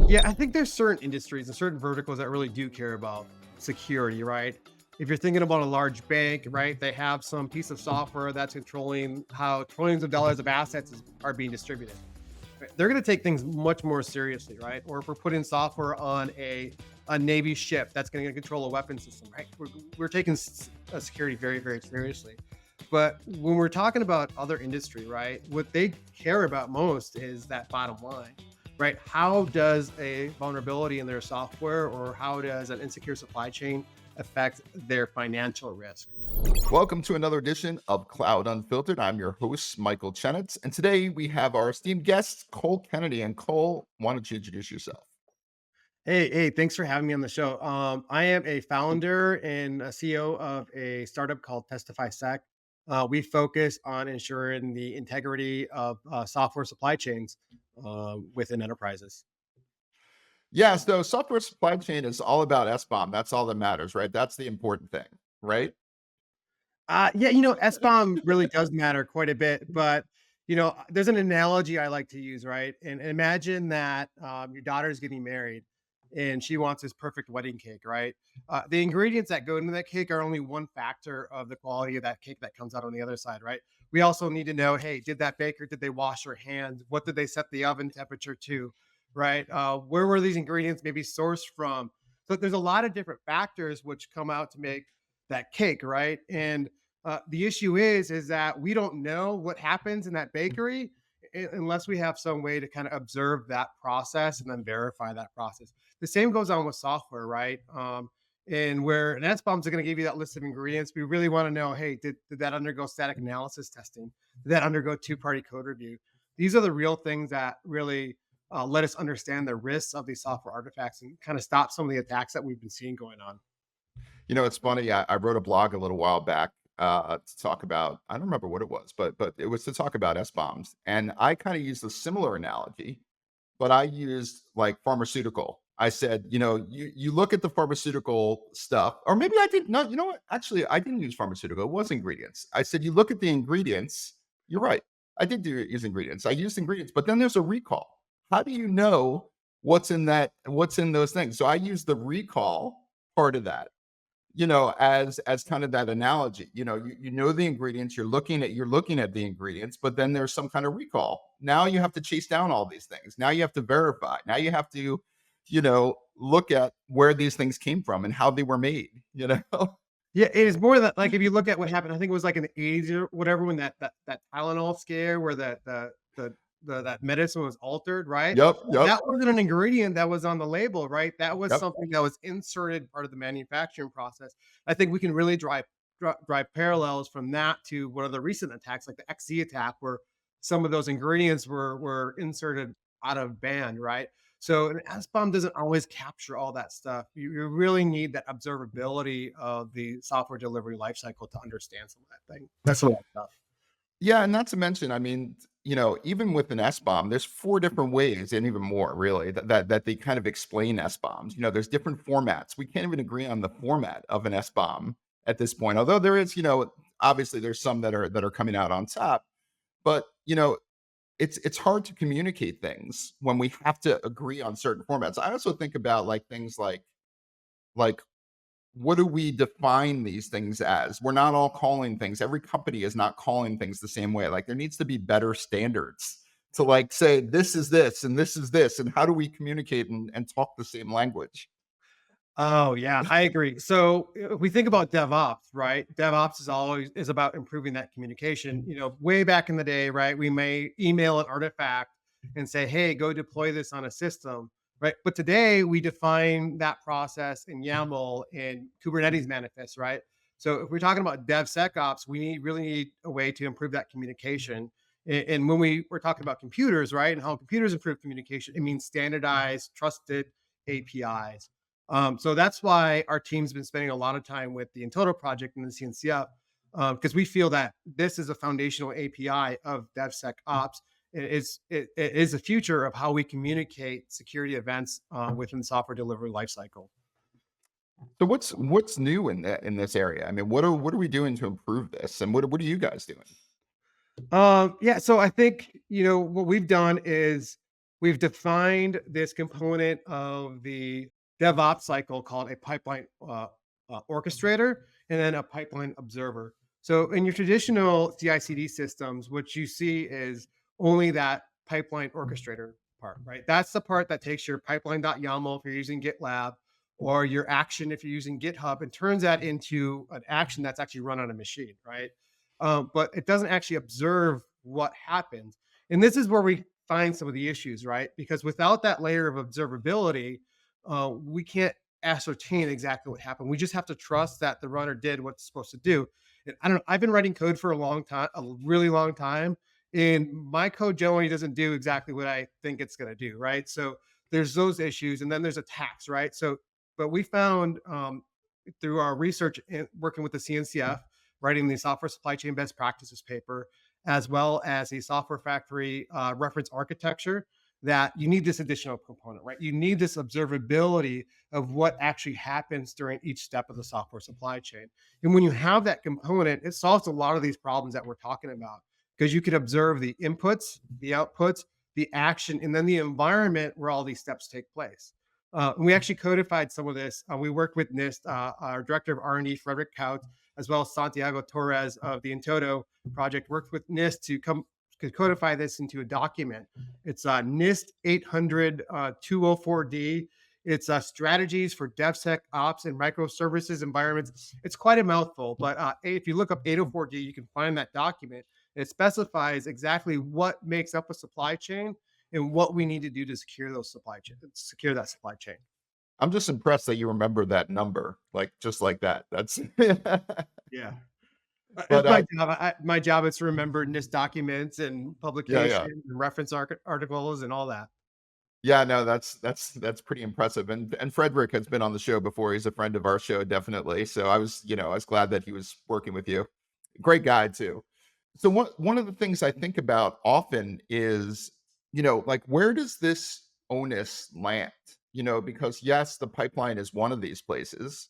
Yeah, I think there's certain industries and certain verticals that really do care about security, right? If you're thinking about a large bank, right, they have some piece of software that's controlling how trillions of dollars of are being distributed. Right? They're going to take things much more seriously, right? Or if we're putting software on a Navy ship that's going to control a weapon system, right? We're taking security very, very seriously. But when we're talking about other industry, right, what they care about most is that bottom line, right? How does a vulnerability in their software or how does an insecure supply chain affect their financial risk? Welcome to another edition of Cloud Unfiltered. I'm your host, Michael Chenitz, and today we have our esteemed guest, Cole Kennedy. And Cole, why don't you introduce yourself? Hey, thanks for having me on the show. I am a founder and a CEO of a startup called TestifySec. We focus on ensuring the integrity of software supply chains within enterprises. Yeah, so software supply chain is all about SBOM. That's all that matters, right? That's the important thing, right? Yeah, SBOM really does matter quite a bit, but there's an analogy I like to use, right? And imagine that your daughter's getting married, and she wants this perfect wedding cake, right? The ingredients that go into that cake are only one factor of the quality of that cake that comes out on the other side, right? We also need to know, hey, did they wash their hands? What did they set the oven temperature to, right? Where were these ingredients maybe sourced from? So there's a lot of different factors which come out to make that cake, right? And the issue is that we don't know what happens in that bakery unless we have some way to kind of observe that process and then verify that process. The same goes on with software, right? And where an SBOM is going to give you that list of ingredients, we really want to know, hey, did that undergo static analysis testing? Did that undergo two-party code review? These are the real things that really let us understand the risks of these software artifacts and kind of stop some of the attacks that we've been seeing going on. It's funny. I wrote a blog a little while back to talk about. I don't remember what it was, but it was to talk about SBOMs, and I kind of used a similar analogy, but I used like pharmaceutical. I said, you look at the pharmaceutical stuff, or maybe I didn't. No, you know what? Actually, I didn't use pharmaceutical. It was ingredients. I said, you look at the ingredients. You're right. I did use ingredients. I used ingredients, but then there's a recall. How do you know what's in that? What's in those things? So I use the recall part of that, as kind of that analogy. You know the ingredients, you're looking at the ingredients, but then there's some kind of recall. Now you have to chase down all these things. Now you have to verify. Now you have to, look at where these things came from and how they were made. Yeah, it is more that like if you look at what happened, I think it was like in the 80s or whatever when that Tylenol scare where that medicine was altered, right? Yep, yep, That wasn't an ingredient that was on the label, right? That was yep. something that was inserted part of the manufacturing process. I think we can really drive parallels from that to one of the recent attacks, like the XZ attack, where some of those ingredients were inserted out of band, right? So an SBOM doesn't always capture all that stuff. You really need that observability of the software delivery lifecycle to understand some of that thing. That's a lot of stuff. Yeah, and not to mention, I mean, even with an S-bomb, there's 4 different ways and even more really that they kind of explain S-bombs. There's different formats. We can't even agree on the format of an S-bomb at this point. Although there is, obviously there's some that are coming out on top, but it's hard to communicate things when we have to agree on certain formats. I also think about like things like what do we define these things as? We're not all calling things. Every company is not calling things the same way. Like there needs to be better standards to like say this is this and this is this, and how do we communicate and talk the same language? Oh yeah, I agree. So if we think about DevOps, right? DevOps is about improving that communication. Way back in the day, right? We may email an artifact and say, "Hey, go deploy this on a system." Right. But today we define that process in YAML and Kubernetes manifests, right? So if we're talking about DevSecOps, really need a way to improve that communication. And when we're talking about computers, right, and how computers improve communication, it means standardized, trusted APIs. So that's why our team's been spending a lot of time with the Intoto project and the CNCF because we feel that this is a foundational API of DevSecOps. It is the future of how we communicate security events within the software delivery lifecycle. So what's new in this area? I mean, what are we doing to improve this, and what are you guys doing? Yeah, so I think what we've done is we've defined this component of the DevOps cycle called a pipeline orchestrator and then a pipeline observer. So in your traditional CI/CD systems, what you see is only that pipeline orchestrator part, right? That's the part that takes your pipeline.yaml if you're using GitLab, or your action if you're using GitHub, and turns that into an action that's actually run on a machine, right? But it doesn't actually observe what happens. And this is where we find some of the issues, right? Because without that layer of observability, we can't ascertain exactly what happened. We just have to trust that the runner did what it's supposed to do. And I don't know, I've been writing code for a long time, a really long time, and my code generally doesn't do exactly what I think it's going to do, right? So there's those issues, and then there's attacks, right? So, but we found through our research and working with the CNCF, writing the software supply chain best practices paper, as well as a software factory reference architecture, that you need this additional component, right? You need this observability of what actually happens during each step of the software supply chain. And when you have that component, it solves a lot of these problems that we're talking about, because you could observe the inputs, the outputs, the action, and then the environment where all these steps take place. And we actually codified some of this. We worked with NIST, our director of R&D, Frederick Kaut, as well as Santiago Torres of the Intodo project, worked with NIST to codify this into a document. It's NIST 800 204D. It's strategies for DevSec ops and microservices environments. It's quite a mouthful, but if you look up 804D, you can find that document. It specifies exactly what makes up a supply chain and what we need to do to secure those supply chain, secure that supply chain. I'm just impressed that you remember that number, like, just like that. That's Yeah. but, It's my job. My job is to remember NIST documents and yeah, yeah. publications and reference articles and all that. Yeah, no, that's pretty impressive, and Frederick has been on the show before. He's a friend of our show, definitely. So I was glad that he was working with you. Great guy too. So one of the things I think about often is, like, where does this onus land? Because yes, the pipeline is one of these places,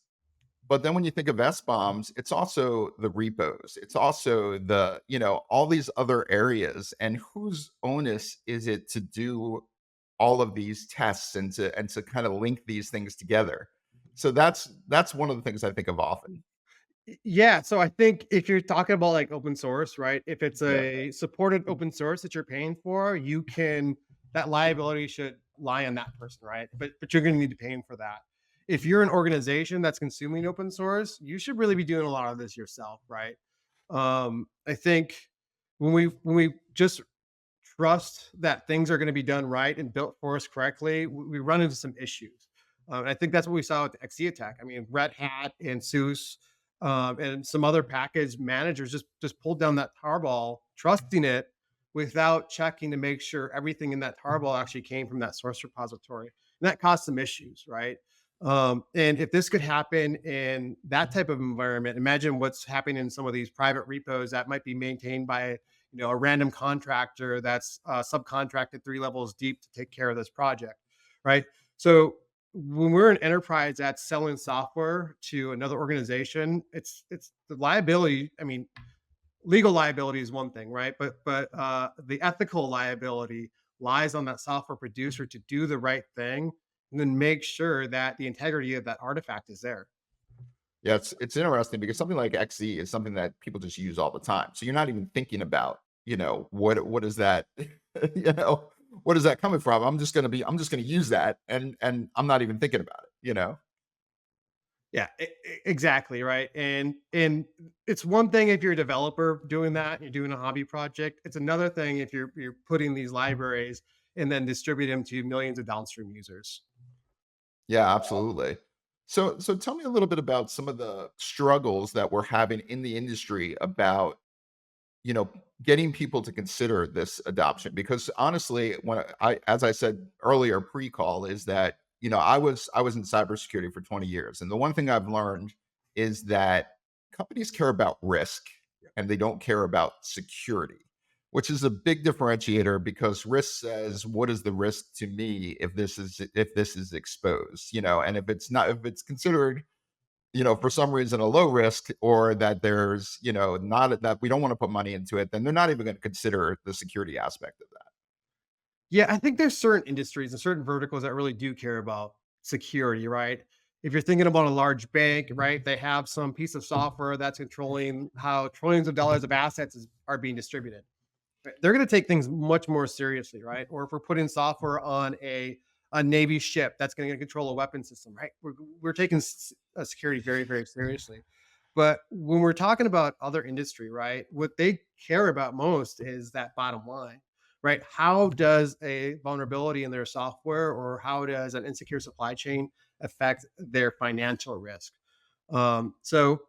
but then when you think of S bombs, it's also the repos. It's also all these other areas. And whose onus is it to do all of these tests and to kind of link these things together? So that's one of the things I think of often. Yeah, so I think if you're talking about like open source, right? If it's Yeah. a supported open source that you're paying for, you can that liability should lie on that person, right? But you're going to need to pay him for that. If you're an organization that's consuming open source, you should really be doing a lot of this yourself, right? I think when we just trust that things are going to be done right and built for us correctly, we run into some issues. And I think that's what we saw with the XE attack. I mean, Red Hat and SUSE and some other package managers just pulled down that tarball, trusting it without checking to make sure everything in that tarball actually came from that source repository. And that caused some issues, right? And if this could happen in that type of environment, imagine what's happening in some of these private repos that might be maintained by a random contractor that's subcontracted 3 levels deep to take care of this project, right? So when we're an enterprise that's selling software to another organization, it's the liability. I mean, legal liability is one thing, right? But the ethical liability lies on that software producer to do the right thing and then make sure that the integrity of that artifact is there. Yeah, it's interesting because something like XE is something that people just use all the time. So you're not even thinking about, what is that, you know, what is that coming from? I'm just gonna use that and I'm not even thinking about it. Yeah, exactly, right. And it's one thing if you're a developer doing that, you're doing a hobby project. It's another thing if you're putting these libraries and then distribute them to millions of downstream users. Yeah, absolutely. So tell me a little bit about some of the struggles that we're having in the industry about you know, getting people to consider this adoption because honestly, when as I said earlier pre-call is that, I was in cybersecurity for 20 years. And the one thing I've learned is that companies care about risk and they don't care about security, which is a big differentiator because risk says, what is the risk to me if this is exposed, and if it's considered for some reason a low risk or that there's, not that we don't want to put money into it, then they're not even going to consider the security aspect of that. Yeah, I think there's certain industries and certain verticals that really do care about security, right? If you're thinking about a large bank, right, they have some piece of software that's controlling how trillions of dollars of assets are being distributed. Right, they're going to take things much more seriously, right? Or if we're putting software on a Navy ship that's going to control a weapon system, right? We're taking security very, very seriously. But when we're talking about other industry, right, what they care about most is that bottom line, right? How does a vulnerability in their software or how does an insecure supply chain affect their financial risk? So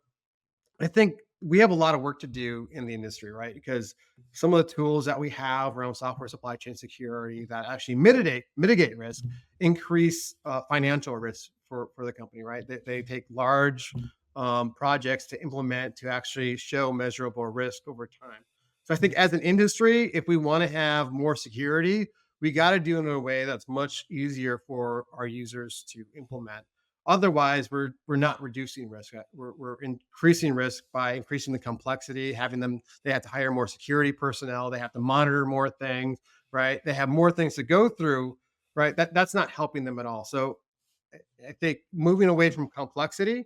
I think we have a lot of work to do in the industry, right? Because some of the tools that we have around software supply chain security that actually mitigate risk, increase financial risk for the company, right? They take large projects to implement to actually show measurable risk over time. So I think as an industry, if we want to have more security, we got to do it in a way that's much easier for our users to implement. Otherwise, we're not reducing risk. We're increasing risk by increasing the complexity, having them they have to hire more security personnel, they have to monitor more things, right? They have more things to go through, right? That's not helping them at all. So I think moving away from complexity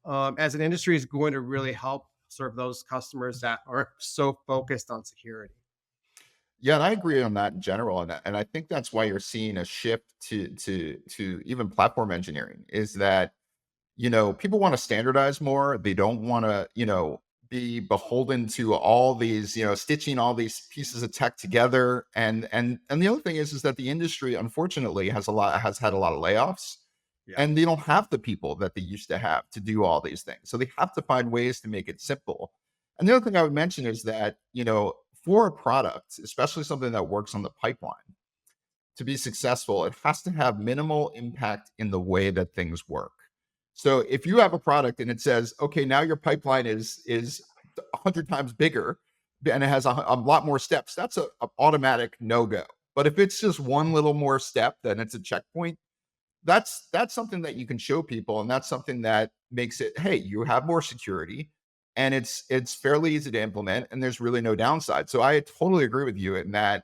as an industry is going to really help serve those customers that are so focused on security. Yeah, and I agree on that in general, and I think that's why you're seeing a shift to even platform engineering. Is that people want to standardize more. They don't want to be beholden to all these stitching all these pieces of tech together. And the other thing is that the industry unfortunately has had a lot of layoffs, Yeah. and they don't have the people that they used to have to do all these things. So they have to find ways to make it simple. And the other thing I would mention is that, for a product, especially something that works on the pipeline, to be successful, it has to have minimal impact in the way that things work. So if you have a product and it says, okay, now your pipeline is 100 times bigger and it has a lot more steps, that's a automatic no go. But if it's just one little more step, then it's a checkpoint. That's something that you can show people, and that's something that makes it, hey, you have more security, and it's fairly easy to implement, and there's really no downside. So I totally agree with you in that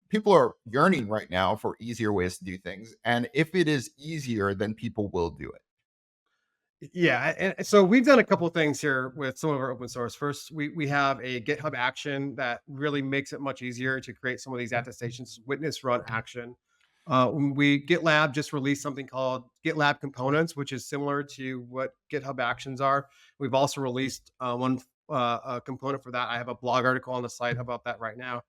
people are yearning right now for easier ways to do things, and if it is easier, then people will do it. Yeah, and so we've done a couple of things here with some of our open source. First, we have a GitHub action that really makes it much easier to create some of these attestations, witness run action. We GitLab just released something called GitLab Components, which is similar to what GitHub Actions are. We've also released one a component for that. I have a blog article on the site about that right now.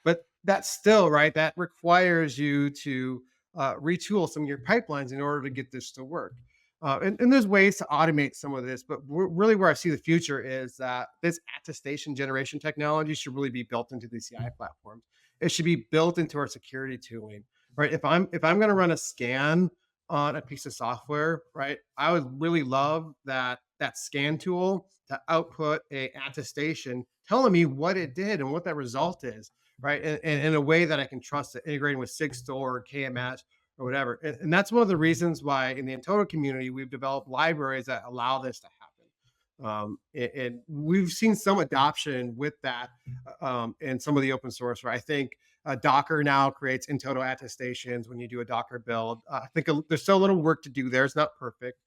But that's still right. That requires you to retool some of your pipelines in order to get this to work. And there's ways to automate some of this, but really where I see the future is that this attestation generation technology should really be built into the CI platforms. It should be built into our security tooling, right? If I'm going to run a scan on a piece of software, right, I would really love that scan tool to output a attestation telling me what it did and what that result is, right? And in a way that I can trust it, integrating with Cisco or KMS or whatever. And that's one of the reasons why in the Entoto community, we've developed libraries that allow this to happen. And we've seen some adoption with that in some of the open source, where I think Docker now creates in total attestations when you do a Docker build. I think there's still a little work to do there. It's not perfect.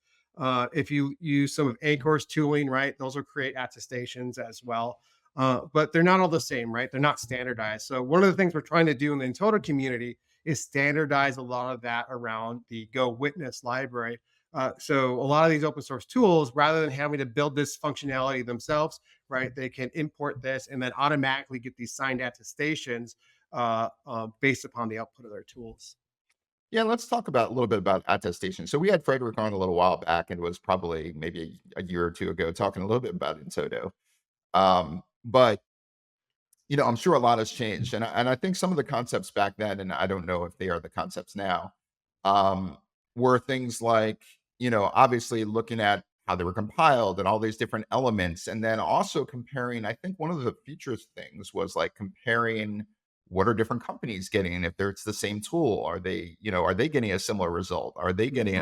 If you use some of Anchor's tooling, right, those will create attestations as well. But they're not all the same, right? They're not standardized. So one of the things we're trying to do in the Entoto community is standardize a lot of that around the Go Witness library. So a lot of these open source tools, rather than having to build this functionality themselves, right, they can import this and then automatically get these signed attestations based upon the output of their tools. Yeah, let's talk about a little bit about attestation. So we had Frederick on a little while back, and it was probably maybe a year or two ago, talking a little bit about Intodo. But I'm sure a lot has changed, and I think some of the concepts back then, and I don't know if they are the concepts now, um, were things like obviously looking at how they were compiled and all these different elements, and then also comparing. I think one of the future things was like comparing what are different companies getting, if it's the same tool, are they getting a similar result, are they getting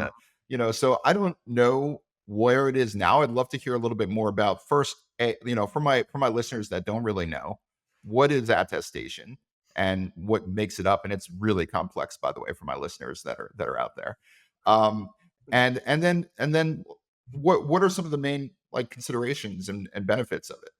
Mhm. so I don't know where it is now. I'd love to hear a little bit more about first, for my listeners that don't really know, what is attestation? and what makes it up. And it's really complex, by the way, for my listeners that are out there. Um, and then what are some of the main like considerations and benefits of it?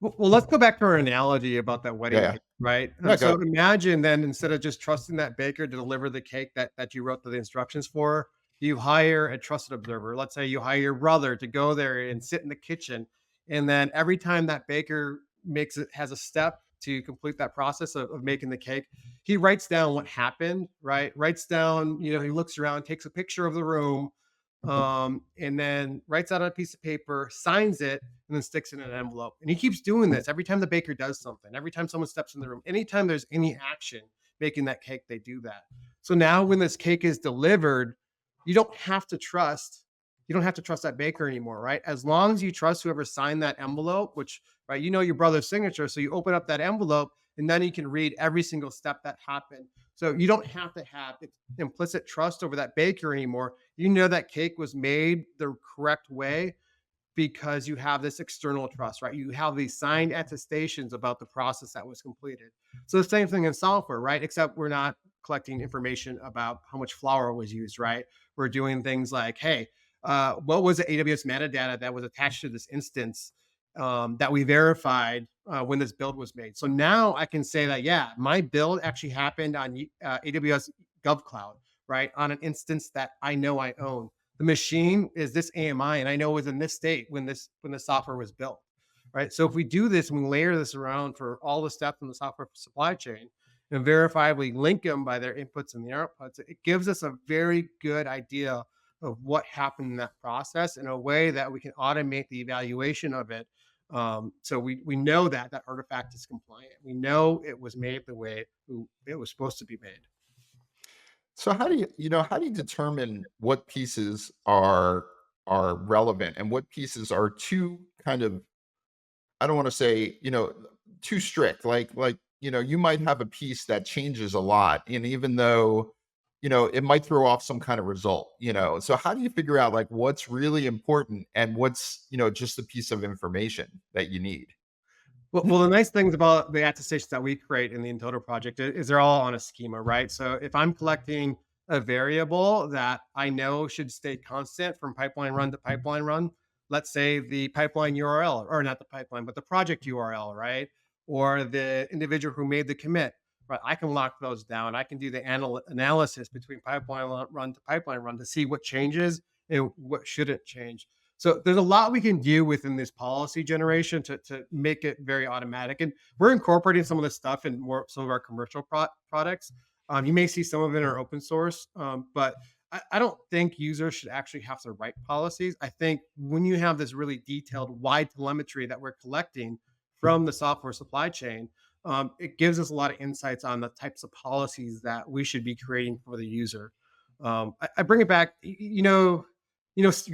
Well, let's go back to our analogy about that Yeah, wedding yeah, cake, right? yeah. So Go. imagine then instead of just trusting that baker to deliver the cake that you wrote the instructions for, you hire a trusted observer. Let's say you hire your brother to go there and sit in the kitchen, and then every time that baker makes it has a step to complete that process of making the cake, he writes down what happened, right? Writes down, he looks around, takes a picture of the room, and then writes out on a piece of paper, signs it, and then sticks it in an envelope. And he keeps doing this every time the baker does something, every time someone steps in the room, anytime there's any action making that cake, they do that. So now when this cake is delivered, you don't have to trust. You don't have to trust that baker anymore, right? As long as you trust whoever signed that envelope, which, right, your brother's signature. So you open up that envelope and then you can read every single step that happened. So you don't have to have implicit trust over that baker anymore. You know that cake was made the correct way because you have this external trust, right? You have these signed attestations about the process that was completed. So the same thing in software, right? Except we're not collecting information about how much flour was used, right? We're doing things like, hey, what was the AWS metadata that was attached to this instance that we verified when this build was made? So now I can say that, yeah, my build actually happened on AWS GovCloud, right? On an instance that I know I own. The machine is this AMI, and I know it was in this state when the software was built, right? So if we do this and we layer this around for all the steps in the software supply chain and verifiably link them by their inputs and their outputs, it gives us a very good idea of what happened in that process in a way that we can automate the evaluation of it. So we know that that artifact is compliant. We know it was made the way it was supposed to be made. So how do how do you determine what pieces are relevant and what pieces are too kind of, I don't want to say, too strict. You might have a piece that changes a lot. And even though, it might throw off some kind of result. So how do you figure out like what's really important and what's, just a piece of information that you need? Well, the nice things about the attestations that we create in the Entoto project is they're all on a schema, right? So if I'm collecting a variable that I know should stay constant from pipeline run to pipeline run, let's say the pipeline URL, or not the pipeline, but the project URL, right? Or the individual who made the commit, right? I can lock those down. I can do the analysis between run to pipeline run to see what changes and what shouldn't change. So there's a lot we can do within this policy generation to make it very automatic. And we're incorporating some of this stuff in some of our commercial products. You may see some of it in our open source, but I don't think users should actually have to write policies. I think when you have this really detailed, wide telemetry that we're collecting from the software supply chain, it gives us a lot of insights on the types of policies that we should be creating for the user. I bring it back, you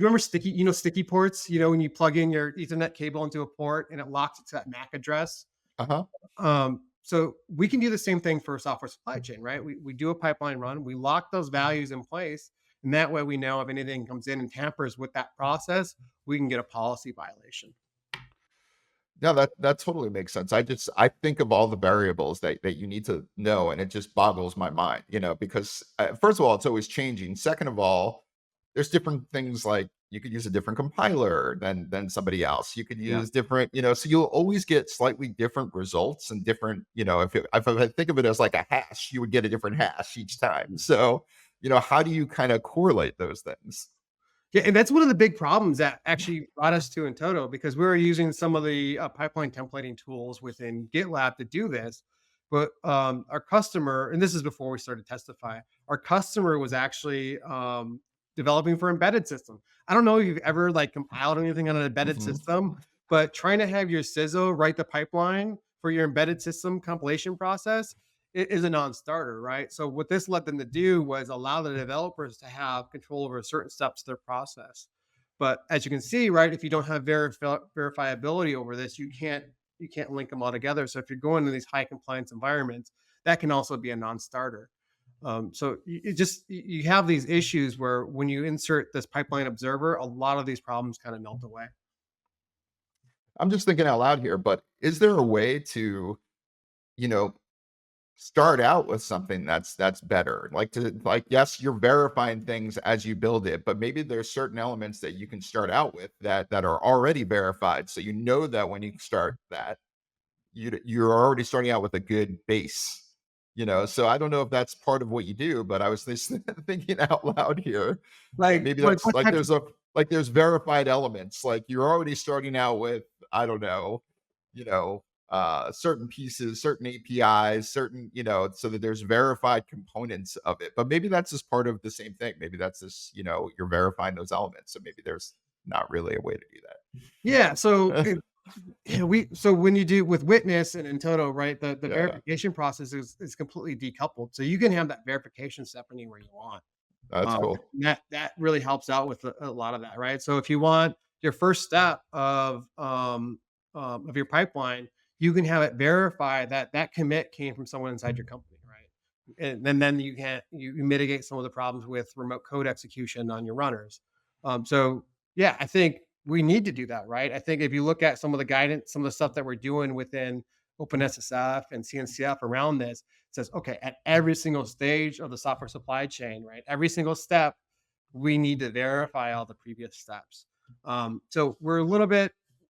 remember sticky ports, when you plug in your Ethernet cable into a port and it locks it to that MAC address. Uh-huh. So we can do the same thing for software supply chain, right? We do a pipeline run, we lock those values in place, and that way we know if anything comes in and tampers with that process, we can get a policy violation. No, that totally makes sense. I think of all the variables that you need to know, and it just boggles my mind, because first of all, it's always changing. Second of all, there's different things like you could use a different compiler than somebody else. You could Yeah. use different, so you'll always get slightly different results and different, if I think of it as like a hash, you would get a different hash each time. So, how do you kind of correlate those things? Yeah, and that's one of the big problems that actually brought us to in Toto because we were using some of the pipeline templating tools within GitLab to do this. But our customer, and this is before we started Testify, our customer was actually developing for embedded system. I don't know if you've ever like compiled anything on an embedded Mhm. system, but trying to have your CISO write the pipeline for your embedded system compilation process is a non-starter, right? So what this led them to do was allow the developers to have control over certain steps of their process. But as you can see, right, if you don't have verifiability over this, you can't link them all together. So if you're going to these high compliance environments, that can also be a non-starter. So you have these issues where when you insert this pipeline observer, a lot of these problems kind of melt away. I'm just thinking out loud here, but is there a way to, you know, start out with something that's better. Like yes, you're verifying things as you build it, but maybe there's certain elements that you can start out with that are already verified. So you know that when you start that, you're already starting out with a good base. So I don't know if that's part of what you do, but I was just thinking out loud here that Like maybe that's what types of there's verified elements. Like you're already starting out with, I don't know, you know, certain pieces, certain APIs, certain, so that there's verified components of it. But maybe that's just part of the same thing. Maybe that's just, you're verifying those elements. So maybe there's not really a way to do yeah, so that. it yeah, so when you do with witness and in toto, right, the Yeah, verification process is completely decoupled. So you can have that verification step anywhere you want. that's Um, cool. that really helps out with a lot of that, right? So if you want your first step of your pipeline, you can have it verify that that commit came from someone inside your company, right? And then you mitigate some of the problems with remote code execution on your runners. So yeah, I think we need to do that, right? I think if you look at some of the guidance, some of the stuff that we're doing within OpenSSF and CNCF around this, says, okay, at every single stage of the software supply chain, right? Every single step, we need to verify all the previous steps. So we're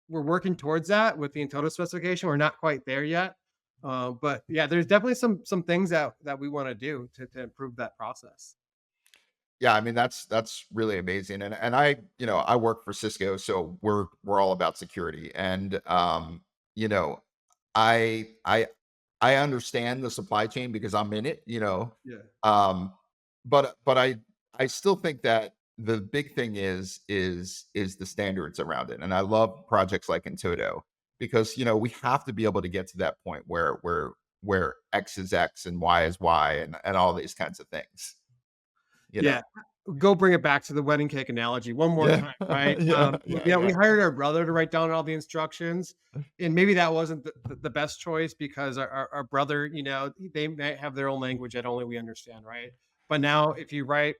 working towards that with the in total specification. We're not quite there yet. But yeah, there's definitely some things that we want to do to improve that process. Yeah, I mean that's really amazing. And I work for Cisco, so we're all about security. And you know, I I understand the supply chain because I'm in it. Yeah. Um, but I still think that the big thing is the standards around it. And I love projects like Intuito because we have to be able to get to that point where X is X and Y is Y and all these kinds of things. You know. Yeah. Go bring it back to the wedding cake analogy one more Yeah. time, right? Yeah, yeah, Yeah, we yeah. hired our brother to write down all the instructions, and maybe that wasn't the best choice because our brother, they might have their own language that only we understand, right? But now if you write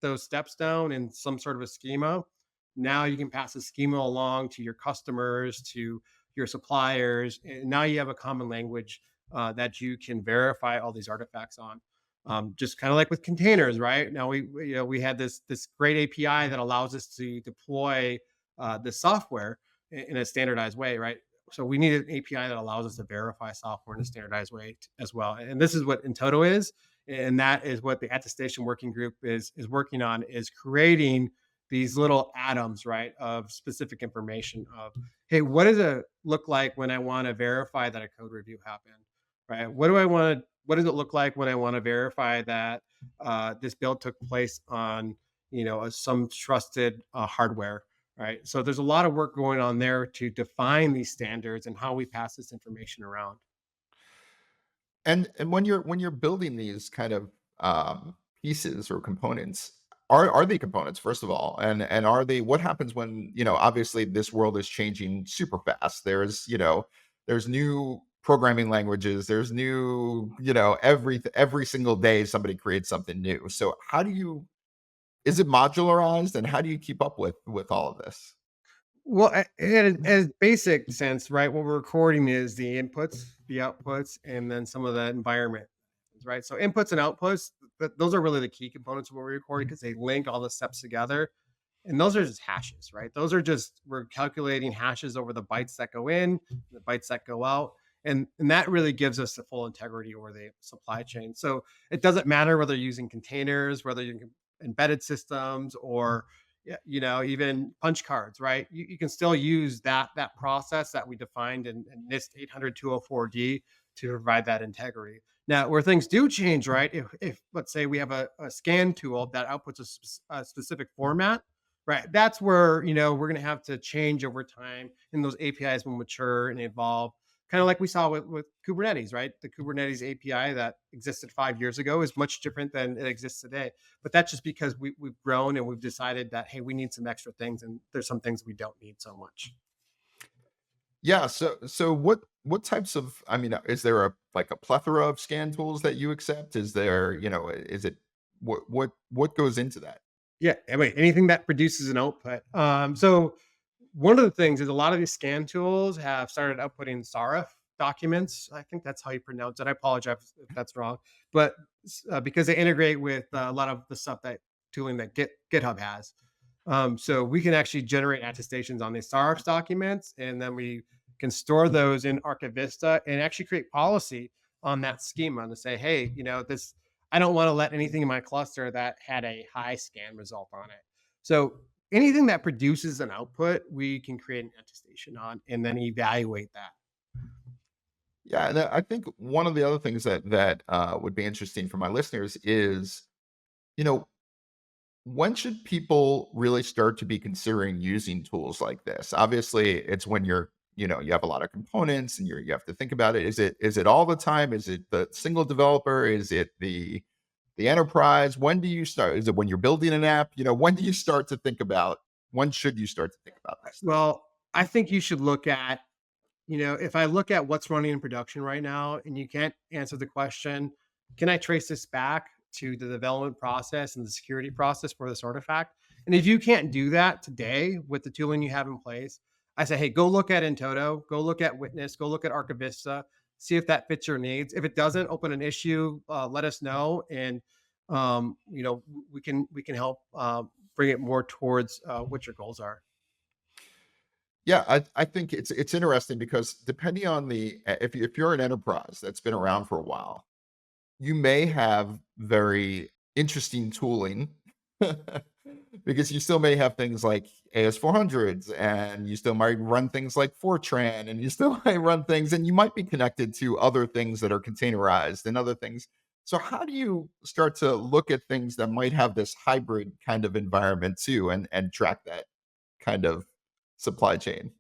those steps down in some sort of a schema, now you can pass the schema along to your customers, to your suppliers, and now you have a common language that you can verify all these artifacts on. Just kind of like with containers, right? Now we had this great API that allows us to deploy the software in a standardized way, right? So we need an API that allows us to verify software in a standardized way as well. And this is what Intoto is, and that is what the Attestation Working Group is working on, is creating these little atoms, right, of specific information of, hey, what does it look like when I want to verify that a code review happened, right? What does it look like when I want to verify that this build took place on some trusted hardware, right? So there's a lot of work going on there to define these standards and how we pass this information around. And when you're building these kind of pieces or components, are they components first of all? And are they what happens when, obviously this world is changing super fast. There's new programming languages, there's new, every single day somebody creates something new. So how do you is it modularized and how do you keep up with all of this? Well, as basic sense, right? What we're recording is the inputs, the outputs, and then some of the environment, right? So inputs and outputs, those are really the key components of what we're recording because they link all the steps together. And those are just hashes, right? Those are just we're calculating hashes over the bytes that go in, the bytes that go out. And that really gives us the full integrity over the supply chain. So it doesn't matter whether you're using containers, whether you're embedded systems, or yeah, even punch cards, right? You can still use that process that we defined in NIST 800-204D to provide that integrity. Now, where things do change, right? If let's say we have a scan tool that outputs a specific format, right? That's where we're going to have to change over time, and those APIs will mature and evolve. Kind of like we saw with Kubernetes, right? The Kubernetes API that existed 5 years ago is much different than it exists today. But that's just because we've grown and we've decided that, hey, we need some extra things, and there's some things we don't need so much. Yeah, so what types of I mean, is there a plethora of scan tools that you accept? Is there, is it what goes into that? Yeah, I mean, anything that produces an output. So one of the things is a lot of these scan tools have started outputting SARF, documents. I think that's how you pronounce it. I apologize if that's wrong, but because they integrate with a lot of the stuff that tooling that GitHub has. So we can actually generate attestations on these SARS documents, and then we can store those in Archivista and actually create policy on that schema to say, hey, this, I don't want to let anything in my cluster that had a high scan result on it. So anything that produces an output, we can create an attestation on and then evaluate that. Yeah, and I think one of the other things that would be interesting for my listeners is, you know, when should people really start to be considering using tools like this? Obviously, it's when you have a lot of components and you have to think about it. Is it all the time? Is it the single developer? Is it the enterprise? When do you start? Is it when you're building an app? When do you start to think about when should you start to think about this stuff? Well, I think you should look at, if I look at what's running in production right now and you can't answer the question, can I trace this back to the development process and the security process for this artifact? And if you can't do that today with the tooling you have in place, I say, hey, go look at Intoto, go look at Witness, go look at Archivista, see if that fits your needs. If it doesn't, open an issue, let us know, and we can help bring it more towards what your goals are. Yeah, I think it's interesting because depending on if you're an enterprise that's been around for a while, you may have very interesting tooling because you still may have things like AS400s and you still might run things like Fortran and you still might run things and you might be connected to other things that are containerized and other things. So how do you start to look at things that might have this hybrid kind of environment too and track that kind of supply chain?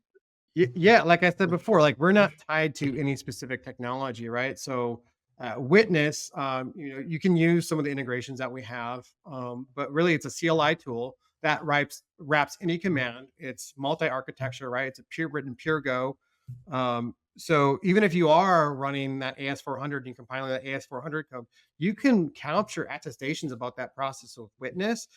Yeah, like I said before, like we're not tied to any specific technology, right? So, Witness, you can use some of the integrations that we have, but really it's a CLI tool that wraps any command. It's multi-architecture, right? It's a pure written, pure Go. So even if you are running that AS400 and compiling that AS400 code, you can capture attestations about that process with Witness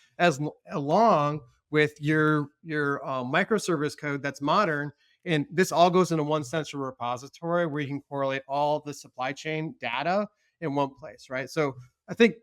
along with your microservice code that's modern, and this all goes into one central repository where you can correlate all the supply chain data in one place, right? So I think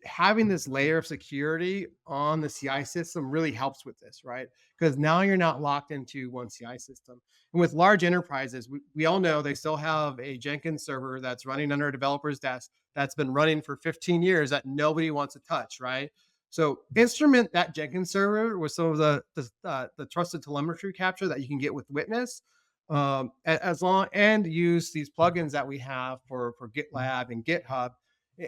having this layer of security on the CI system really helps with this, right? Because now you're not locked into one CI system. And with large enterprises, we all know they still have a Jenkins server that's running under a developer's desk that's been running for 15 years that nobody wants to touch, right? So instrument that Jenkins server with some of the trusted telemetry capture that you can get with Witness, as long and use these plugins that we have for GitLab and GitHub,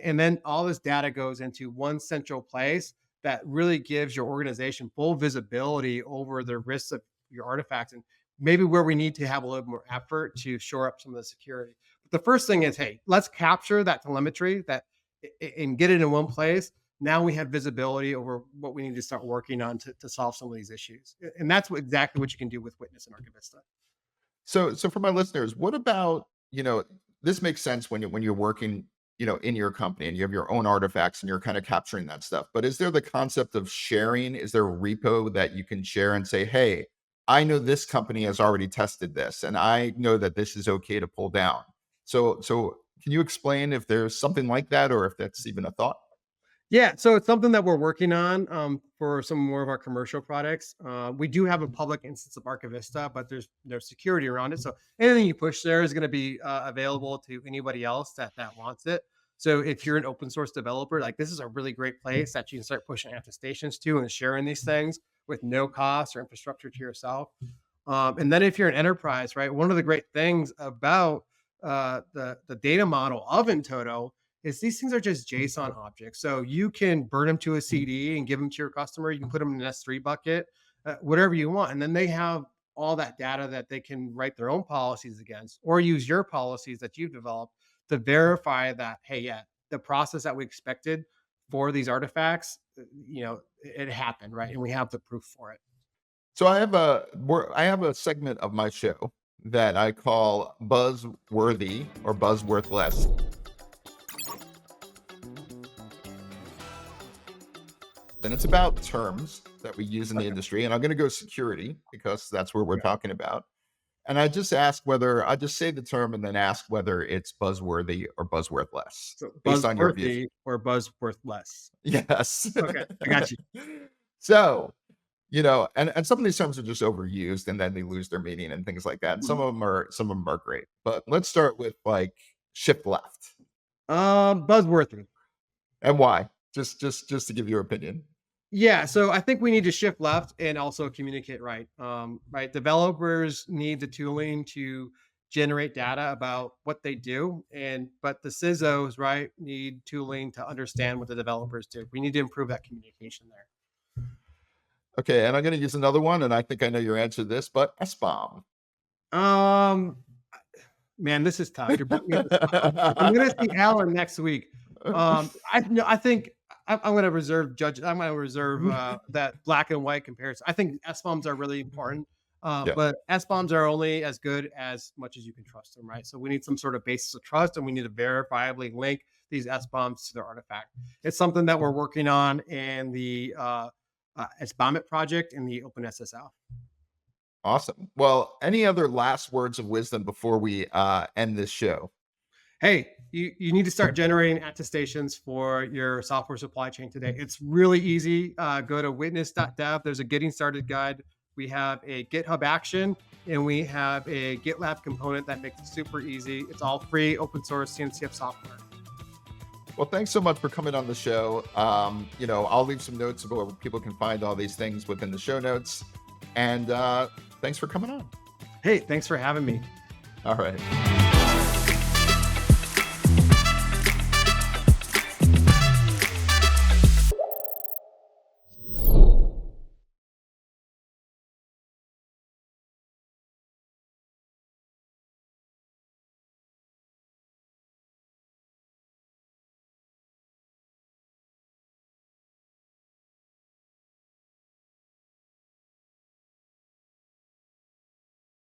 and then all this data goes into one central place that really gives your organization full visibility over the risks of your artifacts and maybe where we need to have a little more effort to shore up some of the security. But the first thing is, hey, let's capture that telemetry and get it in one place. Now we have visibility over what we need to start working on to solve some of these issues. And that's exactly what you can do with Witness and Archivista. So for my listeners, what about, this makes sense when you're working, in your company and you have your own artifacts and you're kind of capturing that stuff. But is there the concept of sharing? Is there a repo that you can share and say, hey, I know this company has already tested this and I know that this is okay to pull down. So can you explain if there's something like that or if that's even a thought? Yeah, so it's something that we're working on for some more of our commercial products. We do have a public instance of Archivista, but there's security around it. So anything you push there is going to be available to anybody else that wants it. So if you're an open source developer, like this is a really great place that you can start pushing attestations to and sharing these things with no cost or infrastructure to yourself. And then if you're an enterprise, right, one of the great things about the data model of Intoto is these things are just JSON objects. So you can burn them to a CD and give them to your customer. You can put them in an S3 bucket, whatever you want. And then they have all that data that they can write their own policies against or use your policies that you've developed to verify that, hey, yeah, the process that we expected for these artifacts, it happened, right? And we have the proof for it. So I have a segment of my show that I call buzzworthy or buzzworthless. Then it's about terms that we use in the Okay. industry. And I'm going to go security because that's what we're talking about. And I just say the term and then ask whether it's buzzworthy or buzzworthless So based on your view. buzzworthy or buzzworth less. Yes. Okay, I got you. So, and some of these terms are just overused and then they lose their meaning and things like that. And Mhm. some of them are great. But let's start with like shift left. Buzzworthy. And why? Just to give your opinion. Yeah, so I think we need to shift left and also communicate right. Right, developers need the tooling to generate data about what they do, and but the CISOs, right, need tooling to understand what the developers do. We need to improve that communication there. Okay, and I'm going to use another one, and I think I know your answer to this, but SBOM. Um, Man, this is tough. You're putting me on the spot. If I'm gonna see Alan next week, I no, I think I'm gonna reserve judge. I'm gonna reserve that black and white comparison. I think S bombs are really important, Yeah. but S bombs are only as good as much as you can trust them, right? So we need some sort of basis of trust, and we need to verifiably link these S bombs to their artifact. It's something that we're working on in the SBOMIT project in the OpenSSL. Awesome. Well, any other last words of wisdom before we end this show? Hey, you need to start generating attestations for your software supply chain today. It's really easy. Go to witness.dev. There's a getting started guide. We have a GitHub action and we have a GitLab component that makes it super easy. It's all free, open source CNCF software. Well, thanks so much for coming on the show. I'll leave some notes about where people can find all these things within the show notes. And thanks for coming on. Hey, thanks for having me. All right.